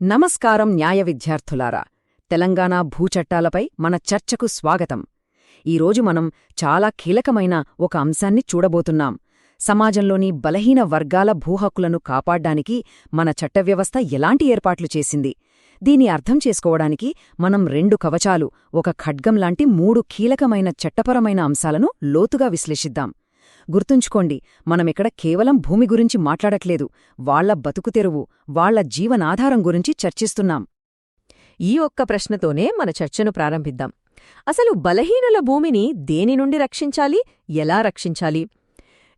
నమస్కారం న్యాయ విద్యార్థులారా. తెలంగాణ భూచట్టాలపై మన చర్చకు స్వాగతం. ఈరోజు మనం చాలా కీలకమైన ఒక అంశాన్ని చూడబోతున్నాం. సమాజంలోని బలహీన వర్గాల భూహక్కులను కాపాడ్డానికి మన చట్టవ్యవస్థ ఎలాంటి ఏర్పాట్లు చేసింది? దీని అర్థం చేసుకోవడానికి మనం రెండు కవచాలు, ఒక ఖడ్గంలాంటి 3 కీలకమైన చట్టపరమైన అంశాలను లోతుగా విశ్లేషిద్దాం. గుర్తుంచుకోండి, మనమిక్కడ కేవలం భూమి గురించి మాట్లాడట్లేదు, వాళ్ల బతుకుతెరువు, వాళ్ల జీవనాధారం గురించి చర్చిస్తున్నాం. ఈ ఒక్క ప్రశ్నతోనే మన చర్చను ప్రారంభిద్దాం. అసలు బలహీనుల భూమిని దేని నుండి రక్షించాలి, ఎలా రక్షించాలి?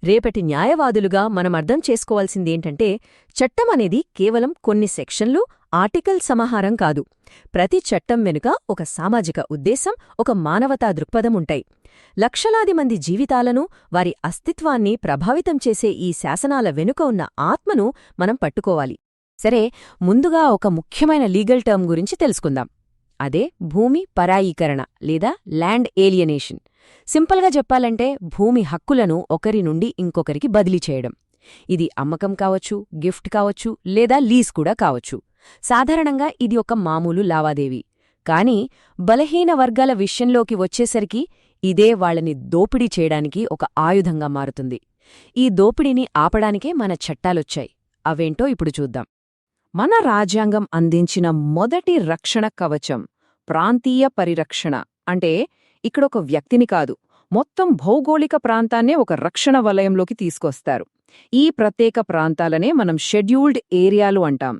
రేపటి న్యాయవాదులుగా మనం అర్థం చేసుకోవాల్సిందేంటంటే, చట్టమనేది కేవలం కొన్ని సెక్షన్లు, ఆర్టికల్ సమాహారం కాదు. ప్రతి చట్టం వెనుక ఒక సామాజిక ఉద్దేశం, ఒక మానవతా దృక్పథం ఉంటాయి. లక్షలాది మంది జీవితాలను, వారి అస్తిత్వాన్ని ప్రభావితం చేసే ఈ శాసనాల వెనుక ఉన్న ఆత్మను మనం పట్టుకోవాలి. సరే, ముందుగా ఒక ముఖ్యమైన లీగల్ టర్మ్ గురించి తెలుసుకుందాం. అదే భూమి పరాయీకరణ లేదా ల్యాండ్ ఏలియనేషన్. సింపుల్గా చెప్పాలంటే, భూమి హక్కులను ఒకరి నుండి ఇంకొకరికి బదిలీ చేయడం. ఇది అమ్మకం కావచ్చు, గిఫ్ట్ కావచ్చు, లేదా లీజ్ కూడా కావచ్చు. సాధారణంగా ఇది ఒక మామూలు లావాదేవీ. కానీ బలహీన వర్గాల విషయంలోకి వచ్చేసరికి ఇదే వాళ్ళని దోపిడీ చేయడానికి ఒక ఆయుధంగా మారుతుంది. ఈ దోపిడీని ఆపడానికే మన చట్టాలొచ్చాయి. అవేంటో ఇప్పుడు చూద్దాం. మన రాజ్యాంగం అందించిన మొదటి రక్షణ కవచం ప్రాంతీయ పరిరక్షణ. అంటే ఇక్కడొక వ్యక్తిని కాదు, మొత్తం భౌగోళిక ప్రాంతాన్నే ఒక రక్షణ వలయంలోకి తీసుకొస్తారు. ఈ ప్రత్యేక ప్రాంతాలనే మనం షెడ్యూల్డ్ ఏరియాలు అంటాం.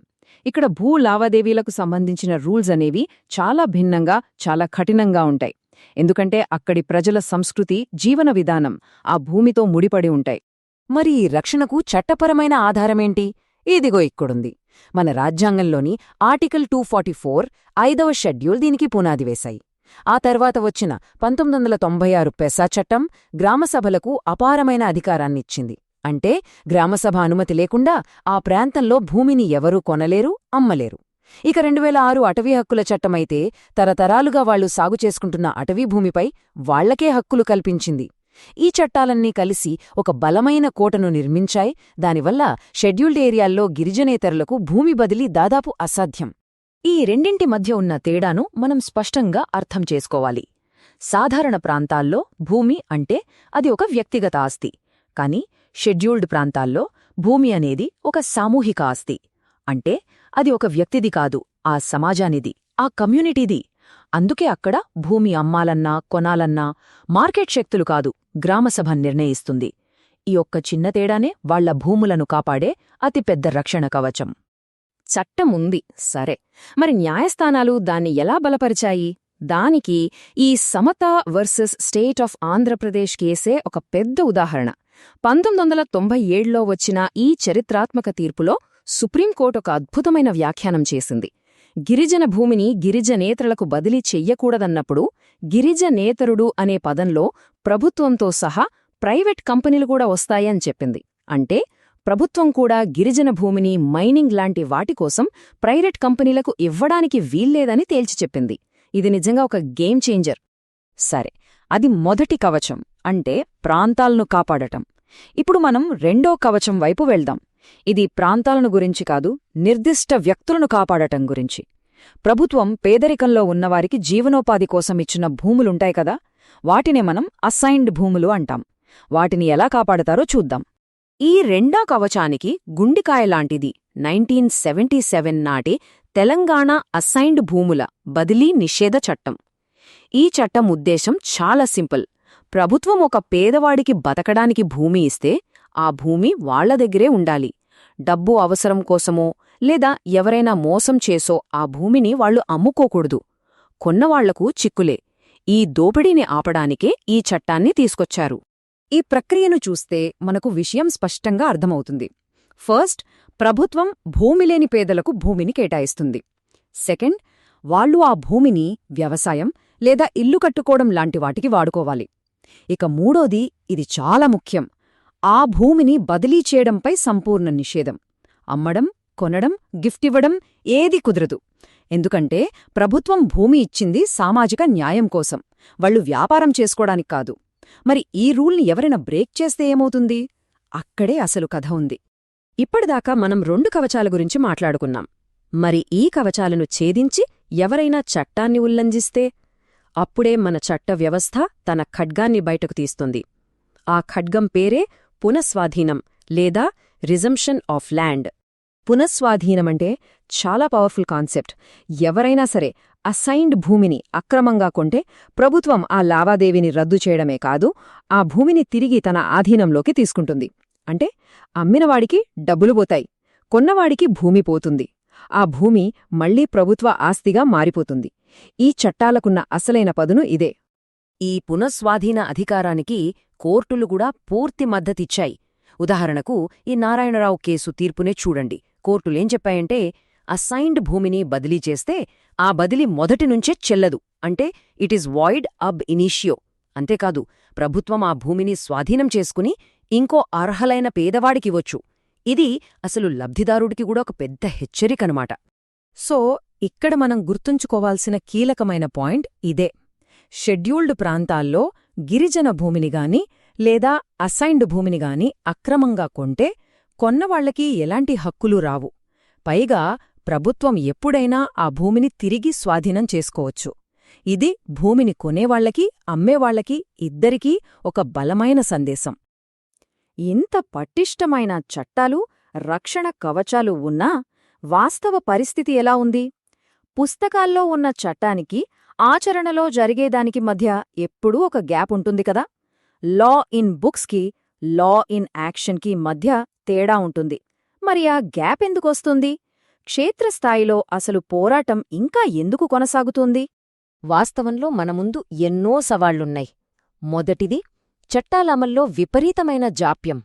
ఇక్కడ భూ లావాదేవీలకు సంబంధించిన రూల్స్ అనేవి చాలా భిన్నంగా, చాలా కఠినంగా ఉంటాయి. ఎందుకంటే అక్కడి ప్రజల సంస్కృతి, జీవన విధానం ఆ భూమితో ముడిపడి ఉంటాయి. మరి ఈ రక్షణకు చట్టపరమైన ఆధారమేంటి? ఇదిగో ఇక్కడుంది. మన రాజ్యాంగంలోని ఆర్టికల్ 244 5వ షెడ్యూల్ దీనికి పునాది వేశాయి. ఆ తర్వాత వచ్చిన 1996 పెసా చట్టం గ్రామసభలకు అపారమైన అధికారాన్నిచ్చింది. అంటే గ్రామసభ అనుమతి లేకుండా ఆ ప్రాంతంలో భూమిని ఎవరూ కొనలేరు, అమ్మలేరు. ఇక 2006 అటవీ హక్కుల చట్టమైతే తరతరాలుగా వాళ్లు సాగు చేసుకుంటున్న అటవీ భూమిపై వాళ్లకే హక్కులు కల్పించింది. ఈ చట్టాలన్నీ కలిసి ఒక బలమైన కోటను నిర్మించాయి. దానివల్ల షెడ్యూల్డ్ ఏరియాల్లో గిరిజనేతరులకు భూమి బదిలీ దాదాపు అసాధ్యం. ఈ రెండింటి మధ్య ఉన్న తేడాను మనం స్పష్టంగా అర్థం చేసుకోవాలి. సాధారణ ప్రాంతాల్లో భూమి అంటే అది ఒక వ్యక్తిగత ఆస్తి. కాని షెడ్యూల్డ్ ప్రాంతాల్లో భూమి అనేది ఒక సామూహిక ఆస్తి. అంటే అది ఒక వ్యక్తిది కాదు, ఆ సమాజానిది, ఆ కమ్యూనిటీది. అందుకే అక్కడ భూమి అమ్మాలన్నా, కొనాలన్నా మార్కెట్ శక్తులు కాదు, గ్రామసభ నిర్ణయిస్తుంది. ఈ ఒక్క చిన్న తేడానే వాళ్ల భూములను కాపాడే అతిపెద్ద రక్షణ కవచం. చట్టముంది సరే, మరి న్యాయస్థానాలు దాన్ని ఎలా బలపరిచాయి? దానికి ఈ Samatha versus state of Andhra Pradesh కేసే ఒక పెద్ద ఉదాహరణ. 1997లో వచ్చిన ఈ చరిత్రాత్మక తీర్పులో సుప్రీంకోర్టు ఒక అద్భుతమైన వ్యాఖ్యానం చేసింది. గిరిజన భూమిని గిరిజనేతరులకు బదిలీ చెయ్యకూడదన్నప్పుడు గిరిజనేతరుడు అనే పదంలో ప్రభుత్వంతో సహా ప్రైవేట్ కంపెనీలు కూడా వస్తాయని చెప్పింది. అంటే ప్రభుత్వం కూడా గిరిజన భూమిని మైనింగ్ లాంటి వాటికోసం ప్రైవేట్ కంపెనీలకు ఇవ్వడానికి వీల్లేదని తేల్చి చెప్పింది. ఇది నిజంగా ఒక గేమ్ చేంజర్. సరే, అది మొదటి కవచం, అంటే ప్రాంతాలను కాపాడటం. ఇప్పుడు మనం రెండో కవచం వైపు వెళ్దాం. ఇది ప్రాంతాలను గురించి కాదు, నిర్దిష్ట వ్యక్తులను కాపాడటం గురించి. ప్రభుత్వం పేదరికంలో ఉన్నవారికి జీవనోపాధి కోసం ఇచ్చిన భూములుంటాయి కదా, వాటినే మనం అసైన్డ్ భూములు అంటాం. వాటిని ఎలా కాపాడతారో చూద్దాం. ఈ రెండో కవచానికి గుండికాయలాంటిది 1977 నాటి తెలంగాణ అసైన్డ్ భూముల బదిలీ నిషేధ చట్టం. ఈ చట్టం ఉద్దేశం చాలా సింపుల్. ప్రభుత్వం ఒక పేదవాడికి బతకడానికి భూమి ఇస్తే ఆ భూమి వాళ్ల దగ్గరే ఉండాలి. డబ్బు అవసరం కోసమో లేదా ఎవరైనా మోసం చేసో ఆ భూమిని వాళ్లు అమ్ముకోకూడదు. కొన్నవాళ్లకు చిక్కులే. ఈ దోపిడీని ఆపడానికే ఈ చట్టాన్ని తీసుకొచ్చారు. ఈ ప్రక్రియను చూస్తే మనకు విషయం స్పష్టంగా అర్థమవుతుంది. ఫస్ట్, ప్రభుత్వం భూమిలేని పేదలకు భూమిని కేటాయిస్తుంది. సెకండ్, వాళ్లు ఆ భూమిని వ్యవసాయం లేదా ఇల్లు కట్టుకోవడం లాంటి వాటికి వాడుకోవాలి. ఇక మూడోది, ఇది చాలా ముఖ్యం, ఆ భూమిని బదిలీ చేయడంపై సంపూర్ణ నిషేధం. అమ్మడం, కొనడం, గిఫ్టివ్వడం ఏదీ కుదరదు. ఎందుకంటే ప్రభుత్వం భూమి ఇచ్చింది సామాజిక న్యాయం కోసం, వాళ్లు వ్యాపారం చేసుకోవడానికి కాదు. మరి ఈ రూల్ని ఎవరైనా బ్రేక్ చేస్తే ఏమవుతుంది? అక్కడే అసలు కథ ఉంది. ఇప్పటిదాకా మనం 2 కవచాల గురించి మాట్లాడుకున్నాం. మరి ఈ కవచాలను ఛేదించి ఎవరైనా చట్టాన్ని ఉల్లంఘిస్తే అప్పుడే మన చట్ట వ్యవస్థ తన ఖడ్గాన్ని బయటకు తీస్తుంది. ఆ ఖడ్గం పేరే పునఃస్వాధీనం లేదా రిజంప్షన్ ఆఫ్ ల్యాండ్. పునఃస్వాధీనమంటే చాలా పవర్ఫుల్ కాన్సెప్ట్. ఎవరైనా సరే అసైన్డ్ భూమిని అక్రమంగా కొంటే ప్రభుత్వం ఆ లావాదేవీని రద్దు చేయడమే కాదు, ఆ భూమిని తిరిగి తన ఆధీనంలోకి తీసుకుంటుంది. అంటే అమ్మినవాడికి డబ్బులు పోతాయి, కొన్నవాడికి భూమి పోతుంది. ఆ భూమి మళ్లీ ప్రభుత్వ ఆస్తిగా మారిపోతుంది. ఈ చట్టాలకున్న అసలైన పదును ఇదే. ఈ పునఃస్వాధీన అధికారానికి కోర్టులు కూడా పూర్తి మద్దతిచ్చాయి. ఉదాహరణకు ఈ నారాయణరావు కేసు తీర్పునే చూడండి. కోర్టులేం చెప్పాయంటే, అసైన్డ్ భూమిని బదిలీ చేస్తే ఆ బదిలీ మొదటినుంచే చెల్లదు, అంటే ఇట్ ఈజ్ వాయిడ్ అబ్ ఇనీషియో. అంతేకాదు, ప్రభుత్వం ఆ భూమిని స్వాధీనం చేసుకుని ఇంకో అర్హలైన పేదవాడికివ్వొచ్చు. ఇది అసలు లబ్ధిదారుడికి కూడా ఒక పెద్ద హెచ్చరికనమాట. సో ఇక్కడ మనం గుర్తుంచుకోవాల్సిన కీలకమైన పాయింట్ ఇదే. షెడ్యూల్డ్ ప్రాంతాల్లో గిరిజన భూమినిగాని లేదా అసైన్డ్ భూమినిగాని అక్రమంగా కొంటే కొన్నవాళ్లకి ఎలాంటి హక్కులు రావు. పైగా ప్రభుత్వం ఎప్పుడైనా ఆ భూమిని తిరిగి స్వాధీనం చేసుకోవచ్చు. ఇది భూమిని కొనేవాళ్లకి అమ్మేవాళ్లకి ఇద్దరికీ ఒక బలమైన సందేశం. ఇంత పటిష్టమైన చట్టాలు, రక్షణ కవచాలు ఉన్నా వాస్తవ పరిస్థితి ఎలా ఉంది? పుస్తకాల్లో ఉన్న చట్టానికి ఆచరణలో జరిగేదానికి మధ్య ఎప్పుడూ ఒక గ్యాప్ ఉంటుంది కదా. లా ఇన్ బుక్స్కి, లా ఇన్ యాక్షన్కి మధ్య తేడా ఉంటుంది. మరి ఆ గ్యాప్ ఎందుకొస్తుంది? క్షేత్రస్థాయిలో అసలు పోరాటం ఇంకా ఎందుకు కొనసాగుతుంది? వాస్తవంలో మన ముందు ఎన్నో సవాళ్లున్నాయి. మొదటిది, చట్టాలమల్లో విపరీతమైన జాప్యం.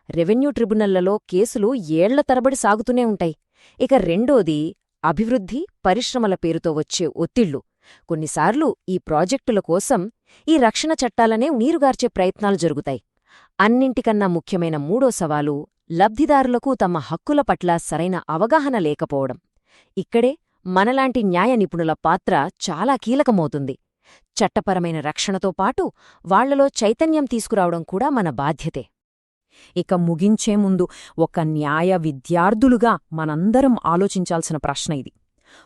రెవెన్యూ ట్రిబ్యునళ్లలో కేసులు ఏళ్ల తరబడి సాగుతూనే ఉంటాయి. ఇక రెండోది, అభివృద్ధి, పరిశ్రమల పేరుతో వచ్చే ఒత్తిళ్లు. కొన్నిసార్లు ఈ ప్రాజెక్టుల కోసం ఈ రక్షణ చట్టాలనే నీరుగార్చే ప్రయత్నాలు జరుగుతాయి. అన్నింటికన్నా ముఖ్యమైన మూడో సవాలు, లబ్ధిదారులకు తమ హక్కుల పట్ల సరైన అవగాహన లేకపోవడం. ఇక్కడే మనలాంటి న్యాయ నిపుణుల పాత్ర చాలా కీలకమవుతుంది. చట్టపరమైన రక్షణతో పాటు వాళ్లలో చైతన్యం తీసుకురావడం కూడా మన బాధ్యతే. ఇక ముగించే ముందు ఒక న్యాయ విద్యార్థులుగా మనందరం ఆలోచించాల్సిన ప్రశ్న ఇది.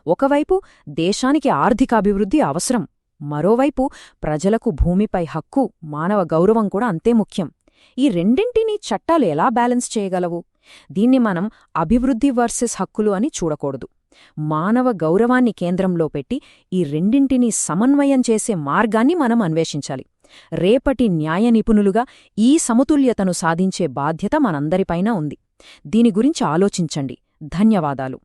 ఒకవైపు దేశానికి ఆర్థికాభివృద్ధి అవసరం, మరోవైపు ప్రజలకు భూమిపై హక్కు, మానవ గౌరవం కూడా అంతే ముఖ్యం. ఈ రెండింటినీ చట్టాలు ఎలా బ్యాలెన్స్ చేయగలవు? దీన్ని మనం అభివృద్ధి వర్సెస్ హక్కులు అని చూడకూడదు. మానవ గౌరవాన్ని కేంద్రంలో పెట్టి ఈ రెండింటినీ సమన్వయం చేసే మార్గాన్ని మనం అన్వేషించాలి. రేపటి న్యాయ నిపుణులుగా ఈ సమతుల్యతను సాధించే బాధ్యత మనందరిపైనా ఉంది. దీని గురించి ఆలోచించండి. ధన్యవాదాలు.